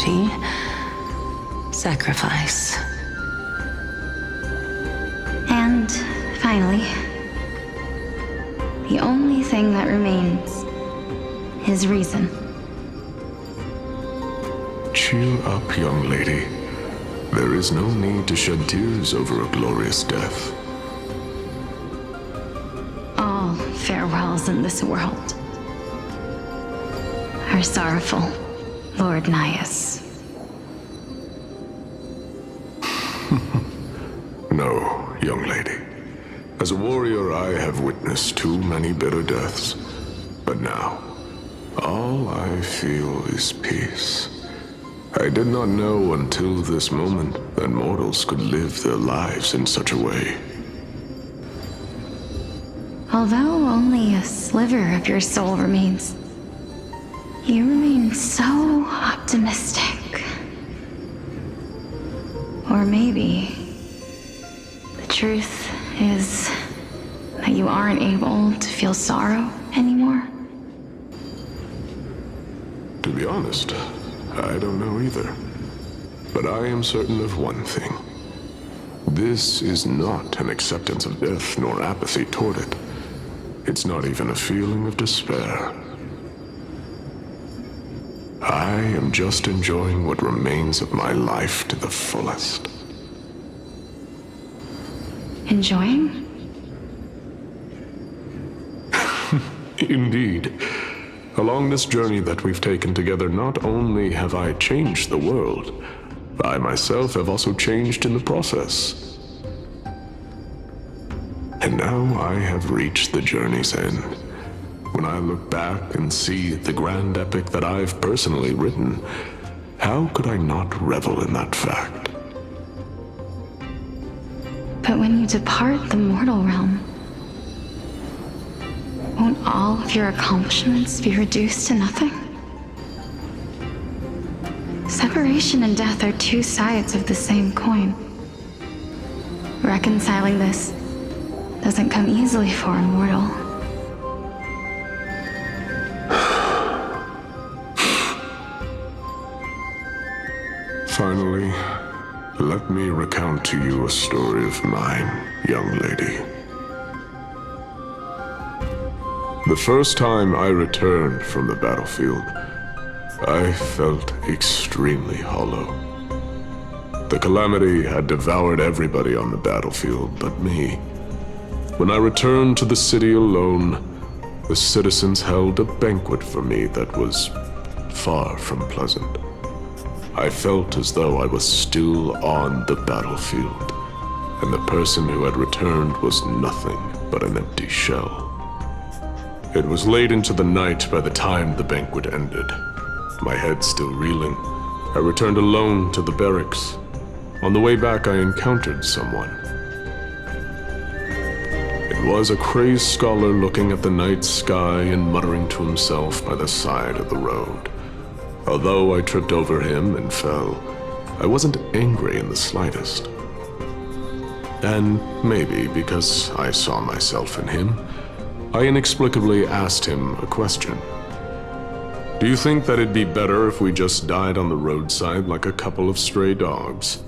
duty, sacrifice. And finally, the only thing that remains is reason. Cheer up, young lady. There is no need to shed tears over a glorious death. All farewells in this world are sorrowful, Lord Nias. No, young lady. As a warrior, I have witnessed too many bitter deaths. But now, all I feel is peace. I did not know until this moment that mortals could live their lives in such a way. Although only a sliver of your soul remains, you remain so optimistic. Or maybe the truth is that you aren't able to feel sorrow anymore. To be honest, I don't know either. But I am certain of one thing. This is not an acceptance of death nor apathy toward it. It's not even a feeling of despair. I am just enjoying what remains of my life to the fullest. Enjoying? Indeed. Along this journey that we've taken together, not only have I changed the world, I myself have also changed in the process. And now I have reached the journey's end. When I look back and see the grand epic that I've personally written, how could I not revel in that fact? But when you depart the mortal realm, won't all of your accomplishments be reduced to nothing? Separation and death are two sides of the same coin. Reconciling this doesn't come easily for a mortal. Finally, let me recount to you a story of mine, young lady. The first time I returned from the battlefield, I felt extremely hollow. The calamity had devoured everybody on the battlefield but me. When I returned to the city alone, the citizens held a banquet for me that was far from pleasant. I felt as though I was still on the battlefield, and the person who had returned was nothing but an empty shell. It was late into the night by the time the banquet ended. My head still reeling, I returned alone to the barracks. On the way back, I encountered someone. It was a crazed scholar looking at the night sky and muttering to himself by the side of the road. Although I tripped over him and fell, I wasn't angry in the slightest. And maybe because I saw myself in him, I inexplicably asked him a question. Do you think that it'd be better if we just died on the roadside like a couple of stray dogs?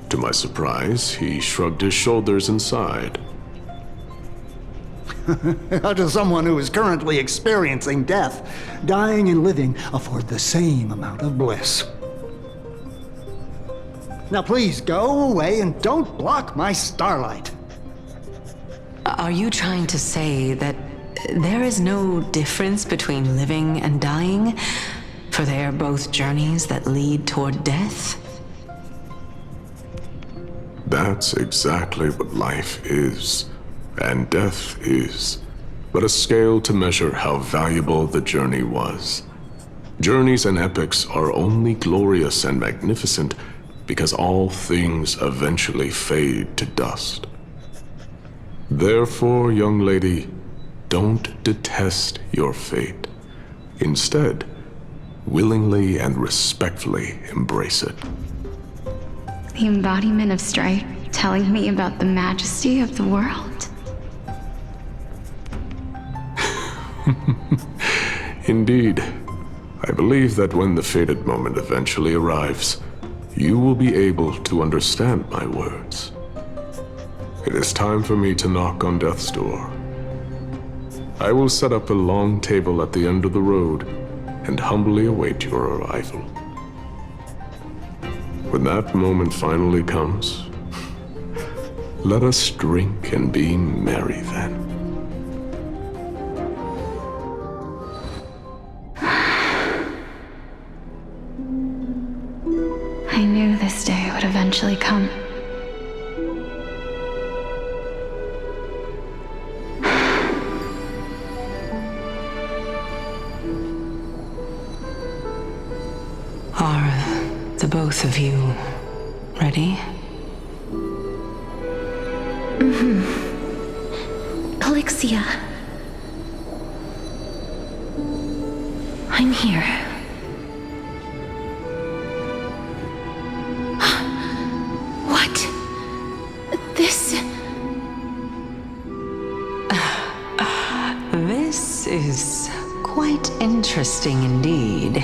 To my surprise, he shrugged his shoulders and sighed. How does someone who is currently experiencing death, dying and living, afford the same amount of bliss? Now please go away and don't block my starlight. Are you trying to say that there is no difference between living and dying, for they are both journeys that lead toward death? That's exactly what life is, and death is, but a scale to measure how valuable the journey was. Journeys and epics are only glorious and magnificent because all things eventually fade to dust. Therefore, young lady, don't detest your fate. Instead, willingly and respectfully embrace it. The embodiment of strife telling me about the majesty of the world. Indeed, I believe that when the fated moment eventually arrives, you will be able to understand my words. It is time for me to knock on death's door. I will set up a long table at the end of the road and humbly await your arrival. When that moment finally comes, let us drink and be merry then. I knew this day would eventually come. Are the both of you ready? Alexia. I'm here. What? This... This is quite interesting indeed.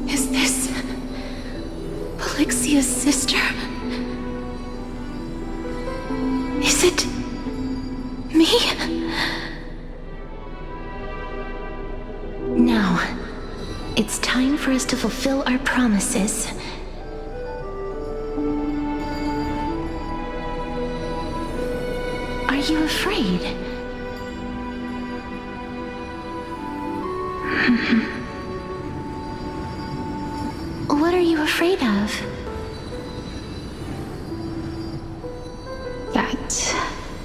Is this... Alexia's sister? Is it... me? Now, it's time for us to fulfill our promises. Are you afraid? What are you afraid of? That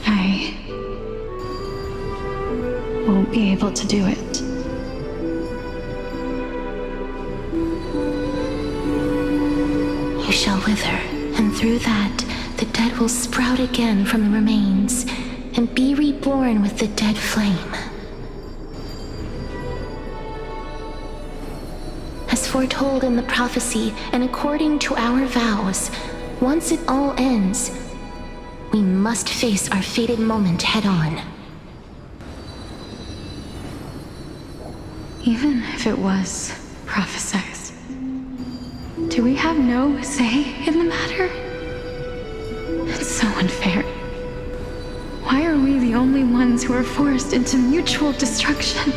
I won't be able to do it. You shall wither, and through that, the dead will sprout again from the remains, and be reborn with the dead flame. As foretold in the prophecy, and according to our vows, once it all ends, we must face our fated moment head-on. Even if it was prophesied, do we have no say in the matter? It's so unfair. Why are we the only ones who are forced into mutual destruction?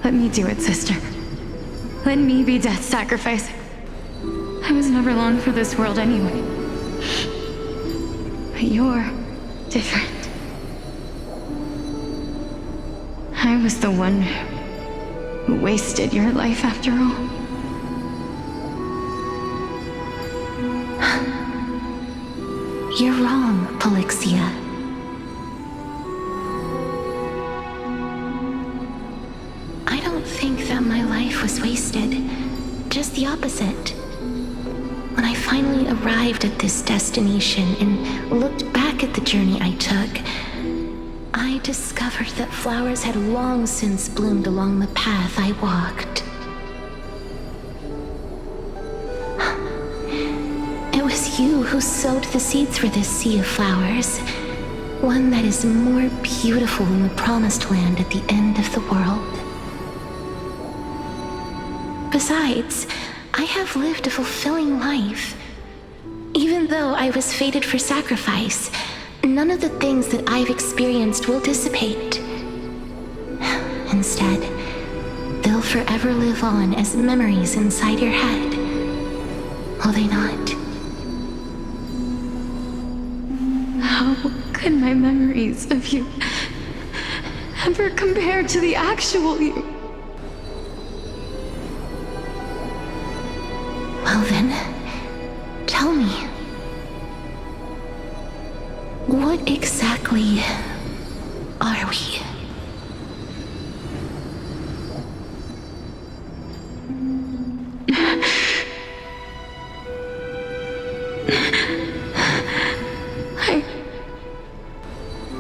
Let me do it, sister. Let me be death's sacrifice. I was never long for this world anyway. But you're different. I was the one who wasted your life after all. You're wrong, Polixia. I don't think that my life was wasted. Just the opposite. When I finally arrived at this destination and looked back at the journey I took, I discovered that flowers had long since bloomed along the path I walked. It was you who sowed the seeds for this sea of flowers, one that is more beautiful than the promised land at the end of the world. Besides, I have lived a fulfilling life. Even though I was fated for sacrifice, none of the things that I've experienced will dissipate. Instead, they'll forever live on as memories inside your head. Will they not? How could my memories of you ever compare to the actual you? Well then, tell me. What exactly are we?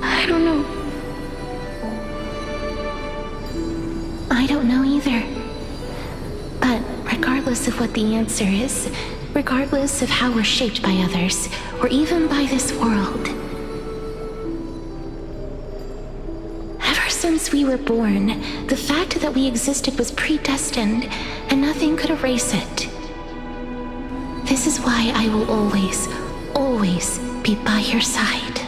I don't know. I don't know either. But regardless of what the answer is, regardless of how we're shaped by others, or even by this world, since we were born, the fact that we existed was predestined, and nothing could erase it. This is why I will always, always be by your side.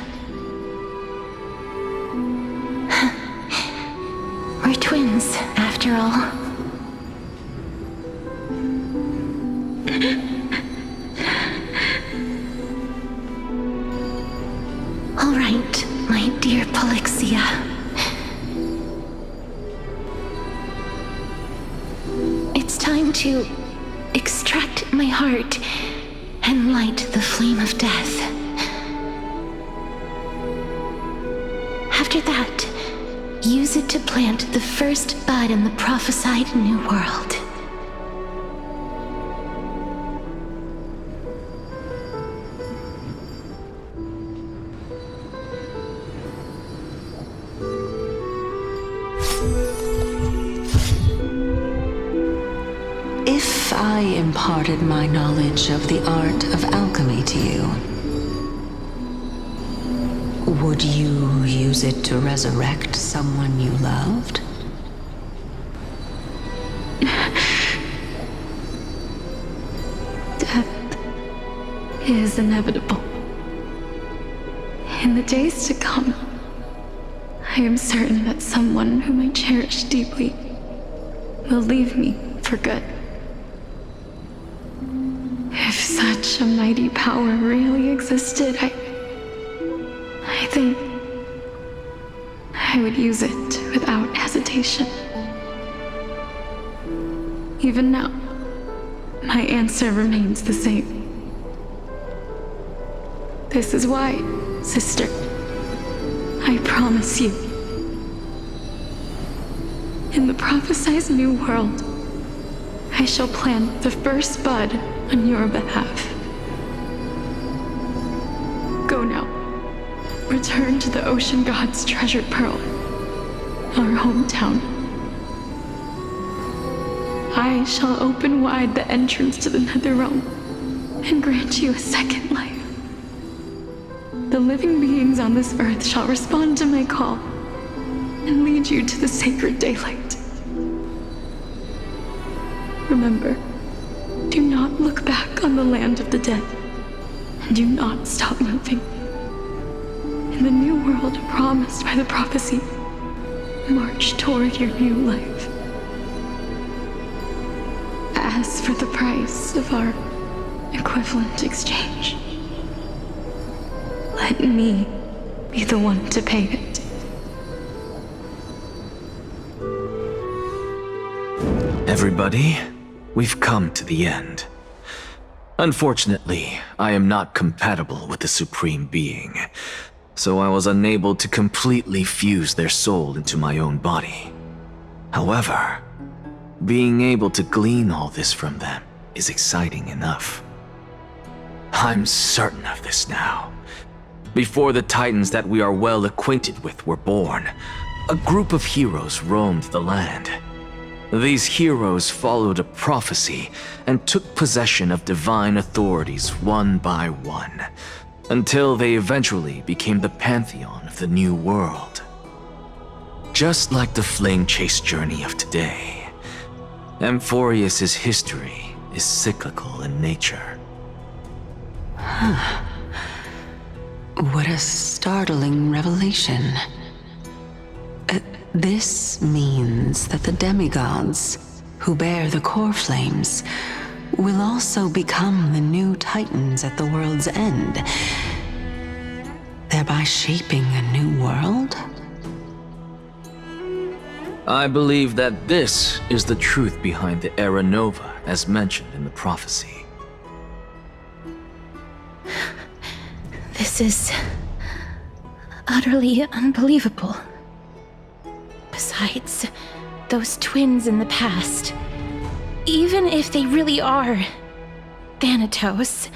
We're twins, after all. All right, my dear Polixia. It's time to extract my heart and light the flame of death. After that, use it to plant the first bud in the prophesied new world. If I imparted my knowledge of the art of alchemy to you, would you use it to resurrect someone you loved? Death is inevitable. In the days to come, I am certain that someone whom I cherish deeply will leave me for good. If such a mighty power really existed, I think I would use it without hesitation. Even now, my answer remains the same. This is why, sister, I promise you, in the prophesied new world, I shall plant the first bud on your behalf. Go now. Return to the ocean god's treasured pearl, our hometown. I shall open wide the entrance to the Netherrealm and grant you a second life. The living beings on this earth shall respond to my call and lead you to the sacred daylight. Remember, do not look back on the land of the dead, and do not stop moving. In the new world promised by the prophecy, march toward your new life. As for the price of our equivalent exchange, let me be the one to pay it. Everybody, we've come to the end. Unfortunately, I am not compatible with the Supreme Being, so I was unable to completely fuse their soul into my own body. However, being able to glean all this from them is exciting enough. I'm certain of this now. Before the Titans that we are well acquainted with were born, a group of heroes roamed the land. These heroes followed a prophecy and took possession of divine authorities one by one, until they eventually became the pantheon of the new world. Just like the flame chase journey of today, Amphorius's history is cyclical in nature. What a startling revelation. This means that the demigods, who bear the core flames, will also become the new Titans at the world's end, thereby shaping a new world? I believe that this is the truth behind the Era Nova as mentioned in the prophecy. This is utterly unbelievable. Besides, those twins in the past, even if they really are Thanatos,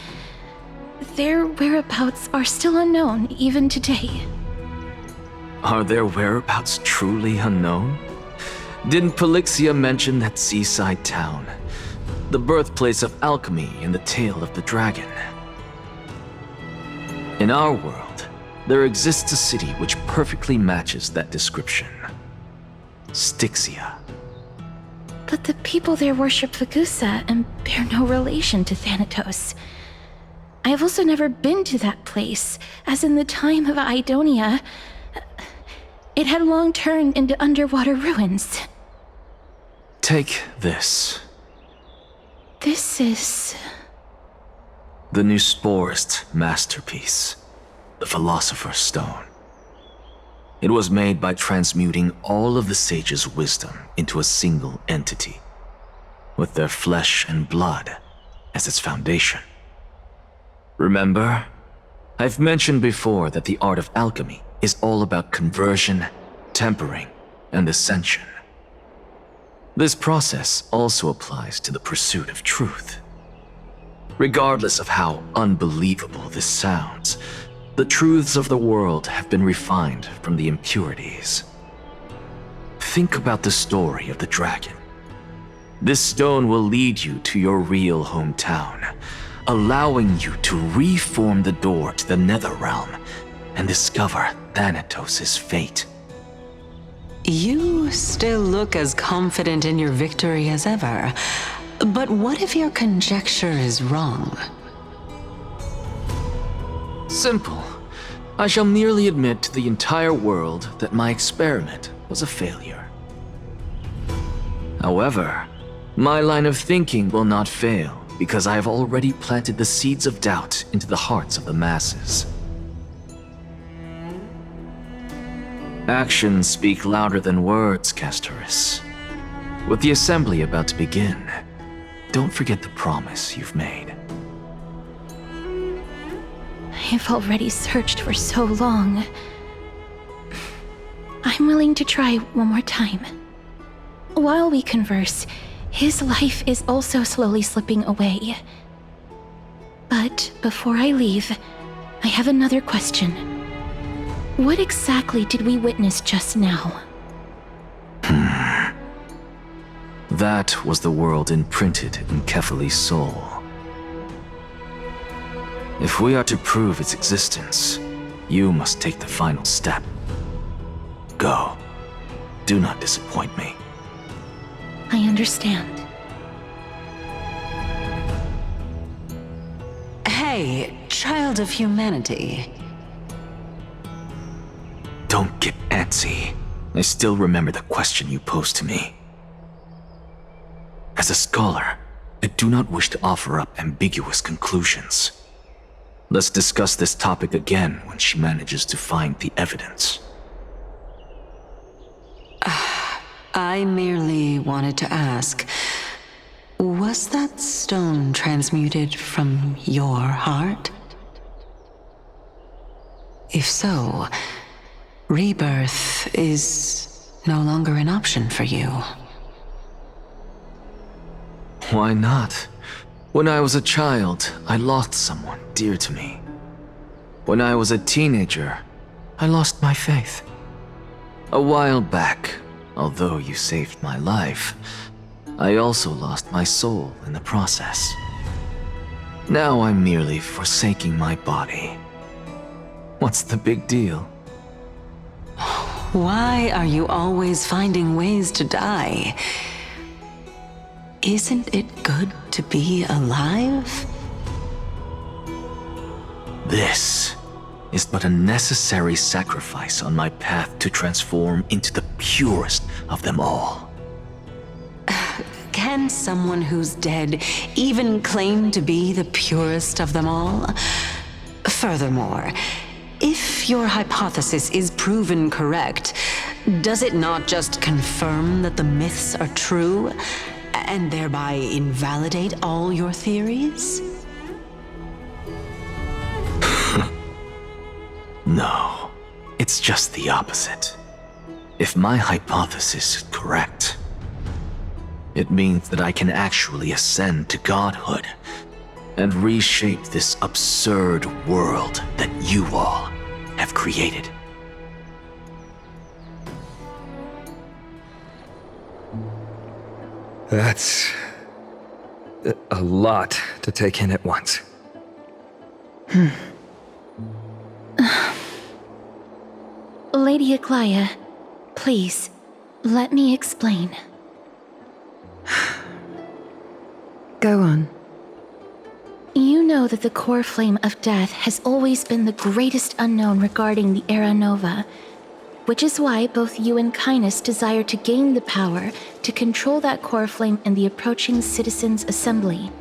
their whereabouts are still unknown even today. Are their whereabouts truly unknown? Didn't Polixia mention that seaside town, the birthplace of alchemy and the tale of the dragon? In our world, there exists a city which perfectly matches that description. Styxia. But the people there worship Vagusa and bear no relation to Thanatos. I have also never been to that place, as in the time of Idonia, it had long turned into underwater ruins. Take this. This is... The Nusporist masterpiece, the Philosopher's Stone. It was made by transmuting all of the sages' wisdom into a single entity, with their flesh and blood as its foundation. Remember, I've mentioned before that the art of alchemy is all about conversion, tempering, and ascension. This process also applies to the pursuit of truth. Regardless of how unbelievable this sounds, the truths of the world have been refined from the impurities. Think about the story of the dragon. This stone will lead you to your real hometown, allowing you to reform the door to the Nether Realm and discover Thanatos' fate. You still look as confident in your victory as ever. But what if your conjecture is wrong? Simple. I shall merely admit to the entire world that my experiment was a failure. However, my line of thinking will not fail because I have already planted the seeds of doubt into the hearts of the masses. Actions speak louder than words, Castoris. With the assembly about to begin, don't forget the promise you've made. I have already searched for so long. I'm willing to try one more time. While we converse, his life is also slowly slipping away. But before I leave, I have another question. What exactly did we witness just now? That was the world imprinted in Kefali's soul. If we are to prove its existence, you must take the final step. Go. Do not disappoint me. I understand. Hey, child of humanity. Don't get antsy. I still remember the question you posed to me. As a scholar, I do not wish to offer up ambiguous conclusions. Let's discuss this topic again when she manages to find the evidence. I merely wanted to ask, was that stone transmuted from your heart? If so, rebirth is no longer an option for you. Why not? When I was a child, I lost someone dear to me. When I was a teenager, I lost my faith. A while back, although you saved my life, I also lost my soul in the process. Now I'm merely forsaking my body. What's the big deal? Why are you always finding ways to die? Isn't it good to be alive? This is but a necessary sacrifice on my path to transform into the purest of them all. Can someone who's dead even claim to be the purest of them all? Furthermore, if your hypothesis is proven correct, does it not just confirm that the myths are true, and thereby invalidate all your theories? No, it's just the opposite. If my hypothesis is correct, it means that I can actually ascend to godhood and reshape this absurd world that you all have created. That's a lot to take in at once. Lady Aglaya, please, Let me explain. Go on. You know that the core flame of death has always been the greatest unknown regarding the Era Nova, which is why both you and Kindness desire to gain the power to control that core flame in the approaching Citizens' Assembly.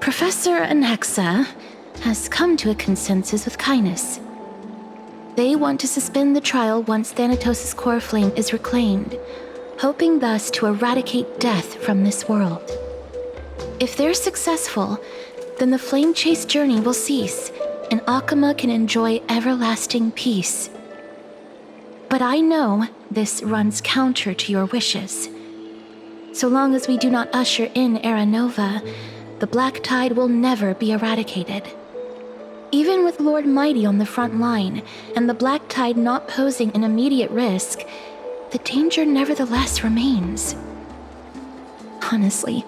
Professor Anaxa has come to a consensus with Kindness. They want to suspend the trial once Thanatos' core flame is reclaimed, hoping thus to eradicate death from this world. If they're successful, then the flame chase journey will cease, and Akama can enjoy everlasting peace. But I know this runs counter to your wishes. So long as we do not usher in Era Nova, the Black Tide will never be eradicated. Even with Lord Mighty on the front line, and the Black Tide not posing an immediate risk, the danger nevertheless remains. Honestly,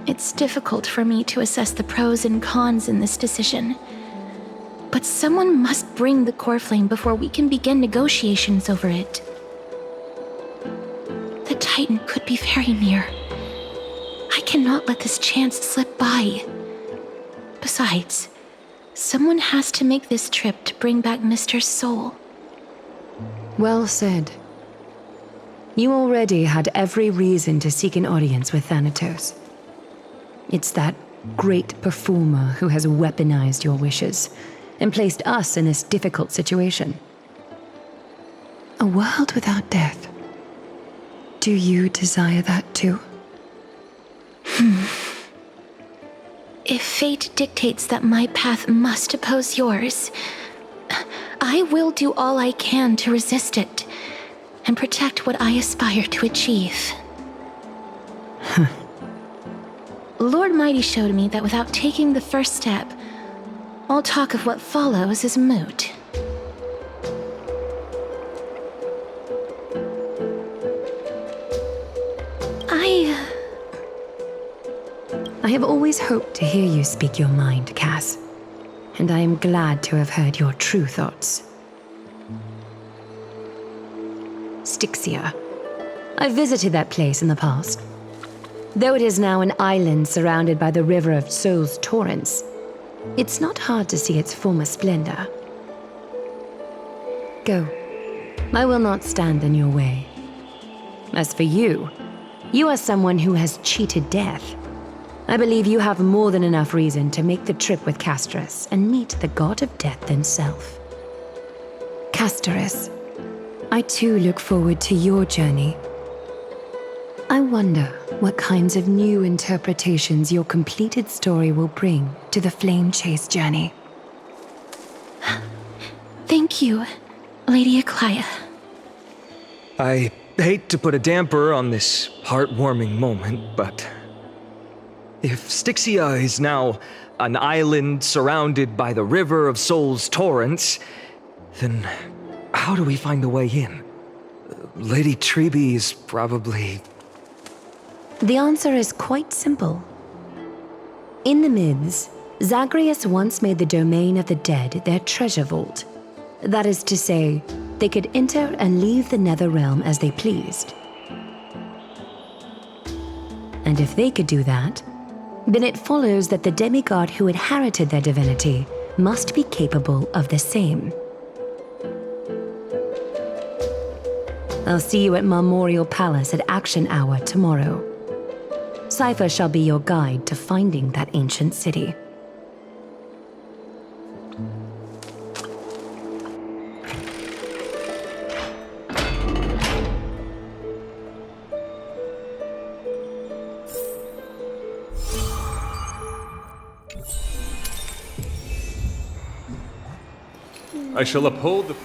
it's difficult for me to assess the pros and cons in this decision. But someone must bring the core flame before we can begin negotiations over it. The Titan could be very near. I cannot let this chance slip by. Besides, someone has to make this trip to bring back Mr. Soul. Well said. You already had every reason to seek an audience with Thanatos. It's that great performer who has weaponized your wishes and placed us in this difficult situation. A world without death. Do you desire that too? If fate dictates that my path must oppose yours, I will do all I can to resist it and protect what I aspire to achieve. Lord Mighty showed me that without taking the first step, all talk of what follows is moot. I have always hoped to hear you speak your mind, Cass. And I am glad to have heard your true thoughts. Styxia. I visited that place in the past. Though it is now an island surrounded by the river of Soul's torrents, it's not hard to see its former splendor. Go. I will not stand in your way. As for you, you are someone who has cheated death. I believe you have more than enough reason to make the trip with Casterus and meet the god of death himself. Casterus, I too look forward to your journey. I wonder what kinds of new interpretations your completed story will bring to the Flame Chase journey. Thank you, Lady Aklia. I hate to put a damper on this heartwarming moment, but if Styxia is now an island surrounded by the river of Soul's torrents, then how do we find a way in? Lady Trebe is probably... The answer is quite simple. In the myths, Zagreus once made the domain of the dead their treasure vault. That is to say, they could enter and leave the Netherrealm as they pleased. And if they could do that, then it follows that the demigod who inherited their divinity must be capable of the same. I'll see you at Memorial Palace at Action Hour tomorrow. Sci-Fi shall be your guide to finding that ancient city. I shall uphold the...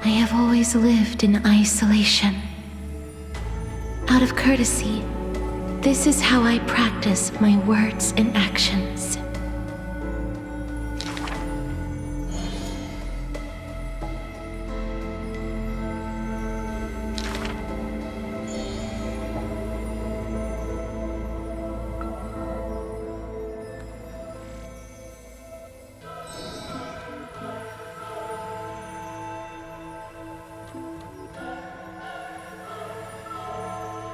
I have always lived in isolation. Out of courtesy, this is how I practice my words and actions.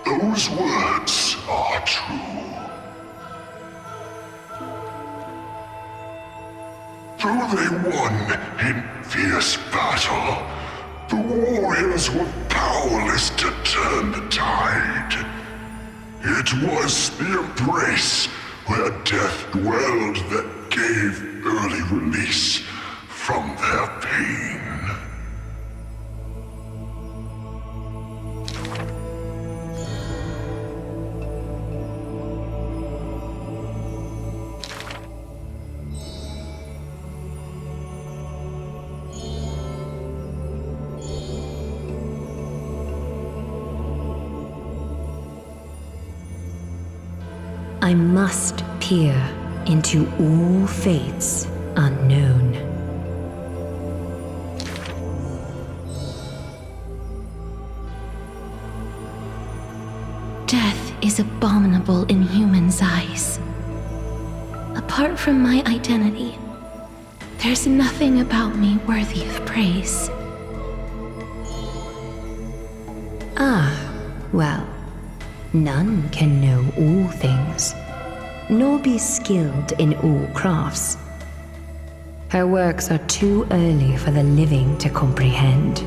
Those words are true. Though they won in fierce battle, the warriors were powerless to turn the tide. It was the embrace where death dwelled that gave early release from their pain. I must peer into all fates unknown. Death is abominable in humans' eyes. Apart from my identity, there's nothing about me worthy of praise. Ah, well, none can know all things, nor be skilled in all crafts. Her works are too early for the living to comprehend.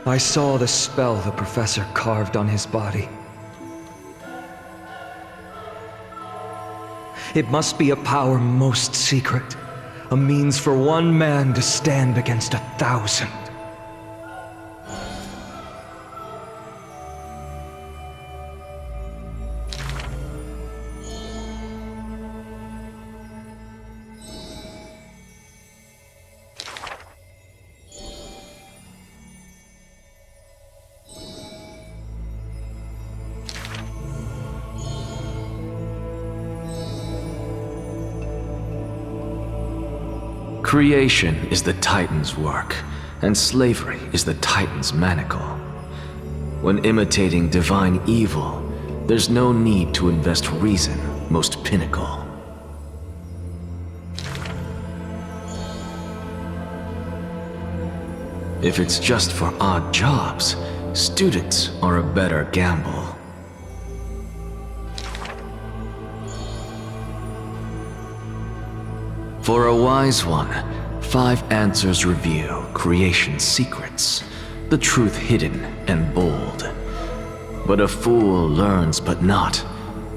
I saw the spell the professor carved on his body. It must be a power most secret, a means for one man to stand against 1,000. Creation is the Titan's work, and slavery is the Titan's manacle. When imitating divine evil, there's no need to invest reason, most pinnacle. If it's just for odd jobs, students are a better gamble. For a wise one, 5 answers reveal creation's secrets, the truth hidden and bold. But a fool learns but not,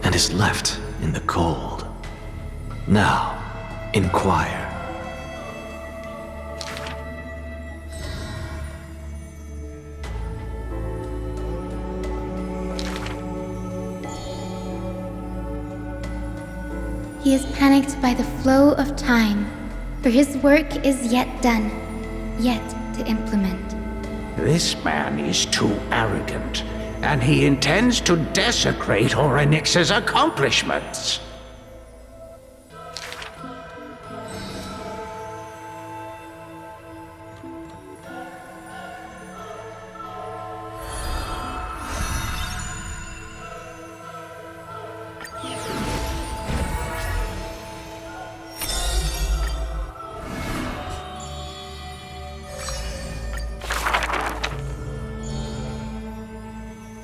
and is left in the cold. Now, inquire. He is panicked by the flow of time, for his work is yet done, yet to implement. This man is too arrogant, and he intends to desecrate Orynyx's accomplishments.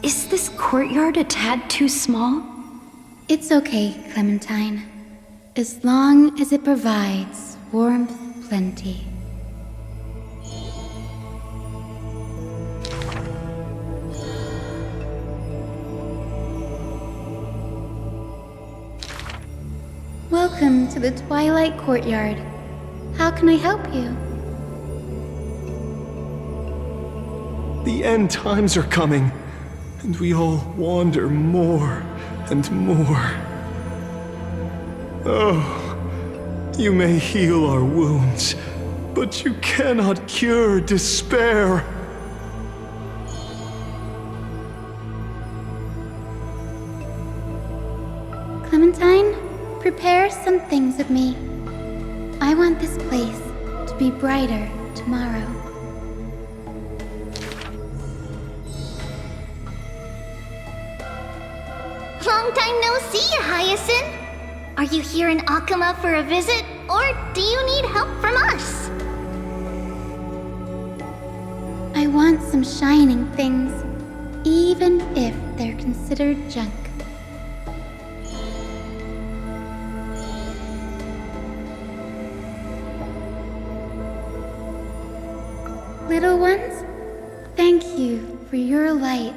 Is this courtyard a tad too small? It's okay, Clementine, as long as it provides warmth plenty. Welcome to the Twilight Courtyard. How can I help you? The end times are coming, and we all wander more and more. Oh, you may heal our wounds, but you cannot cure despair. Clementine, prepare some things with me. I want this place to be brighter tomorrow. Long time no see, Hyacinth! Are you here in Akama for a visit, or do you need help from us? I want some shining things, even if they're considered junk. Little ones, thank you for your light.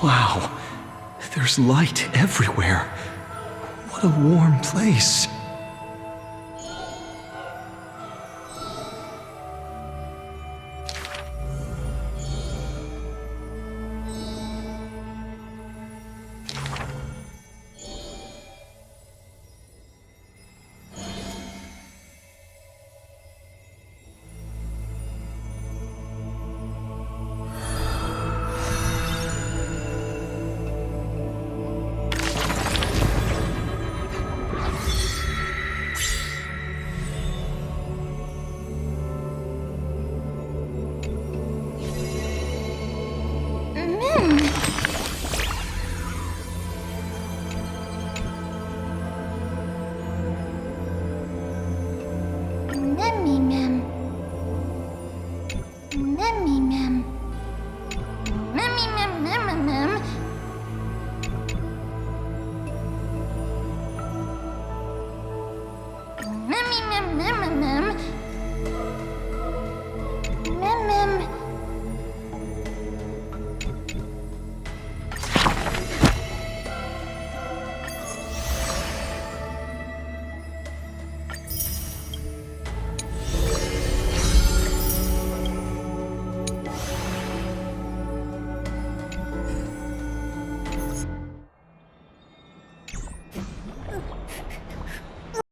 Wow, there's light everywhere. What a warm place.